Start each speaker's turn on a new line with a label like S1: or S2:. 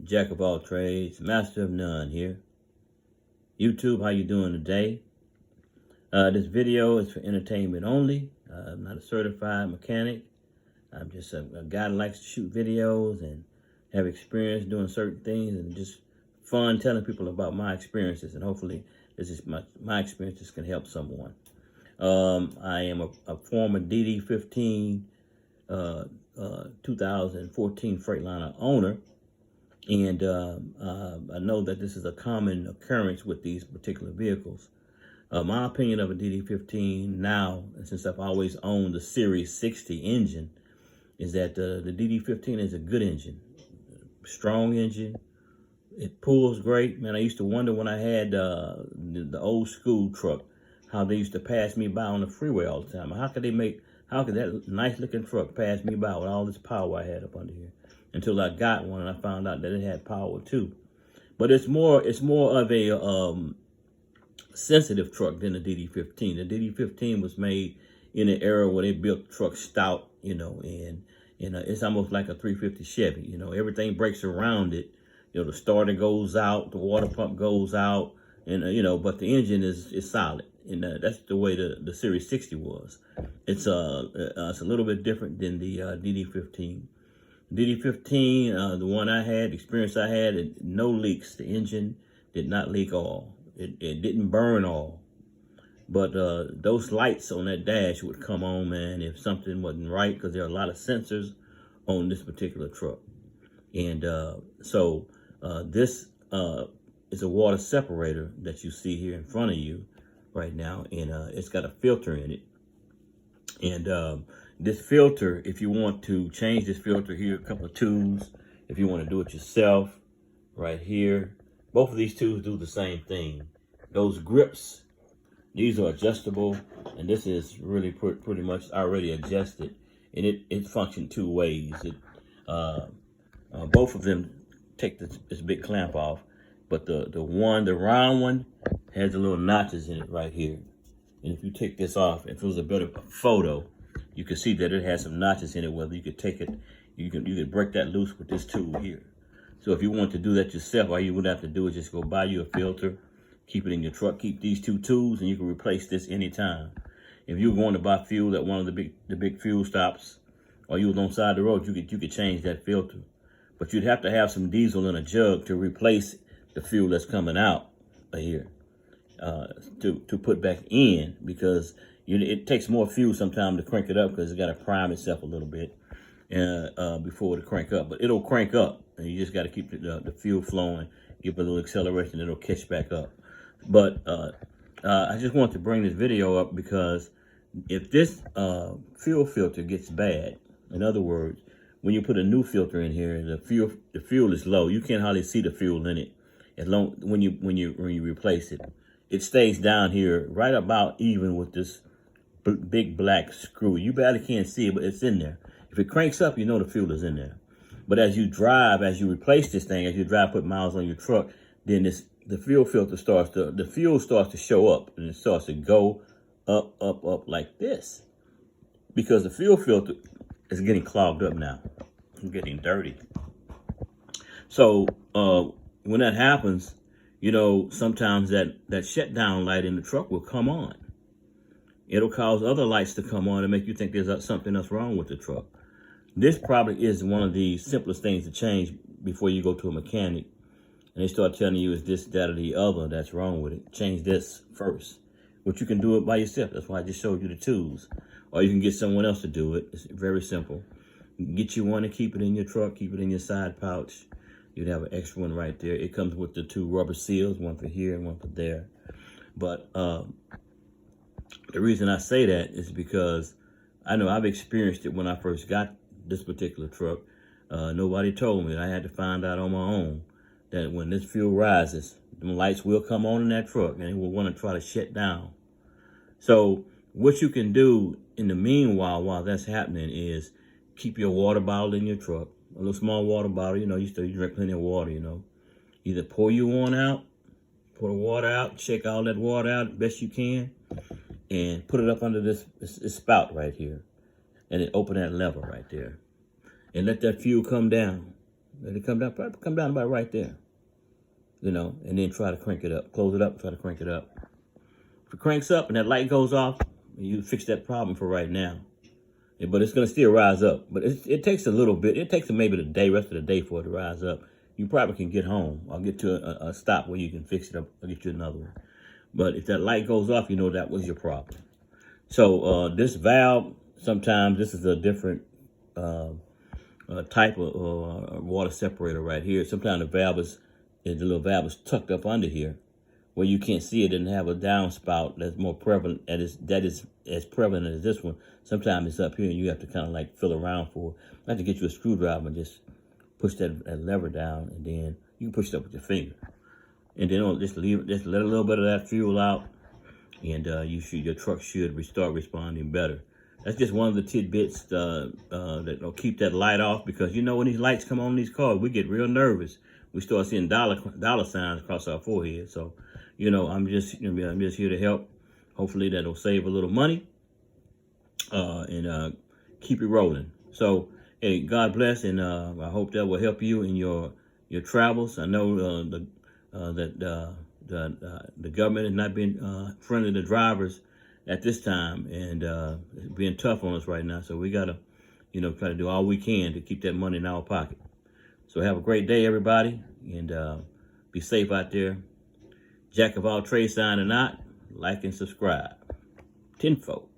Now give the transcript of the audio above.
S1: Jack of all trades, master of none here. YouTube, how you doing today? This video is for entertainment only. I'm not a certified mechanic. I'm just a guy that likes to shoot videos and have experience doing certain things, and just fun telling people about my experiences, and hopefully this is my experiences can help someone. I am a former DD15 2014 Freightliner owner, and I know that this is a common occurrence with these particular vehicles. My opinion of a DD15 now, and since I've always owned the Series 60 engine, is that the DD15 is a good engine, strong engine. It pulls great. Man, I used to wonder when I had the old school truck, how they used to pass me by on the freeway all the time. How could that nice looking truck pass me by with all this power I had up under here? Until I got one and I found out that it had power too. But it's more of a sensitive truck than the DD15. The DD15 was made in an era where they built trucks stout, and it's almost like a 350 Chevy. Everything breaks around it. The starter goes out, the water pump goes out, and but the engine is solid, and that's the way the Series 60 was. It's a little bit different than the DD15. DD15, the one I had, experience I had, no leaks. The engine did not leak oil. It didn't burn oil. But those lights on that dash would come on, man, if something wasn't right, because there are a lot of sensors on this particular truck. And so this is a water separator that you see here in front of you right now, and it's got a filter in it. And this filter, if you want to change this filter here, a couple of tools. If you want to do it yourself, right here, both of these tools do the same thing. Those grips, these are adjustable, and this is really pretty much already adjusted, and it functions two ways. Both of them take this big clamp off, but the round one has the little notches in it right here. And if you take this off, if it was a better photo, you can see that it has some notches in it. Whether you could take it, you could break that loose with this tool here. So if you want to do that yourself, all you would have to do is just go buy you a filter, keep it in your truck, keep these two tools, and you can replace this anytime. If you're going to buy fuel at one of the big fuel stops, or you was on the side of the road, you could change that filter. But you'd have to have some diesel in a jug to replace the fuel that's coming out here to put back in, because it takes more fuel sometimes to crank it up, because it's got to prime itself a little bit before it crank up. But it'll crank up, and you just got to keep the fuel flowing, give it a little acceleration, it'll catch back up. But I just want to bring this video up because if this fuel filter gets bad, in other words, when you put a new filter in here, the fuel is low. You can't hardly see the fuel in it. When you replace it, it stays down here right about even with this big black screw. You barely can't see it, but it's in there. If it cranks up, you know the fuel is in there. But as you replace this thing, as you drive, put miles on your truck, then the fuel filter the fuel starts to show up, and it starts to go up, up, up like this, because the fuel filter is getting clogged up now. It's getting dirty. So when that happens, sometimes that shutdown light in the truck will come on. It'll cause other lights to come on and make you think there's something else wrong with the truck. This probably is one of the simplest things to change before you go to a mechanic and they start telling you it's this, that, or the other that's wrong with it. Change this first. But you can do it by yourself. That's why I just showed you the tools. Or you can get someone else to do it. It's very simple. You can get you one and keep it in your truck, keep it in your side pouch. You'd have an extra one right there. It comes with the two rubber seals, one for here and one for there. But the reason I say that is because I know I've experienced it when I first got this particular truck. Nobody told me. I had to find out on my own that when this fuel rises, the lights will come on in that truck, and it will want to try to shut down. So what you can do in the meanwhile, while that's happening, is keep your water bottle in your truck. A little small water bottle, you drink plenty of water, Either pour you one out, pour the water out, shake all that water out best you can, and put it up under this spout right here. And then open that lever right there. And let that fuel come down. Let it come down, probably come down about right there. You know, and then try to crank it up. Close it up, try to crank it up. If it cranks up and that light goes off, you fix that problem for right now. Yeah, but it's going to still rise up. But it takes a little bit. It takes maybe the rest of the day for it to rise up. You probably can get home. I'll get to a stop where you can fix it up. I'll get you another one. But if that light goes off, you know that was your problem. So this valve, sometimes this is a different type of water separator right here. Sometimes the little valve is tucked up under here where you can't see it and have a downspout that's more prevalent, that is as prevalent as this one. Sometimes it's up here and you have to kind of like feel around for it. I have to get you a screwdriver and just push that lever down, and then you can push it up with your finger. And then just let a little bit of that fuel out, and your truck should start responding better. That's just one of the tidbits that'll keep that light off, because you know when these lights come on these cars, we get real nervous. We start seeing dollar signs across our forehead. So, you know, I'm just here to help. Hopefully that'll save a little money and keep it rolling. So, hey, God bless, and I hope that will help you in your travels. I know that the government has not been friendly to drivers at this time, and it's being tough on us right now. So we gotta, try to do all we can to keep that money in our pocket. So have a great day, everybody, and be safe out there. Jack of all trades, signing out. Like and subscribe. Tenfold.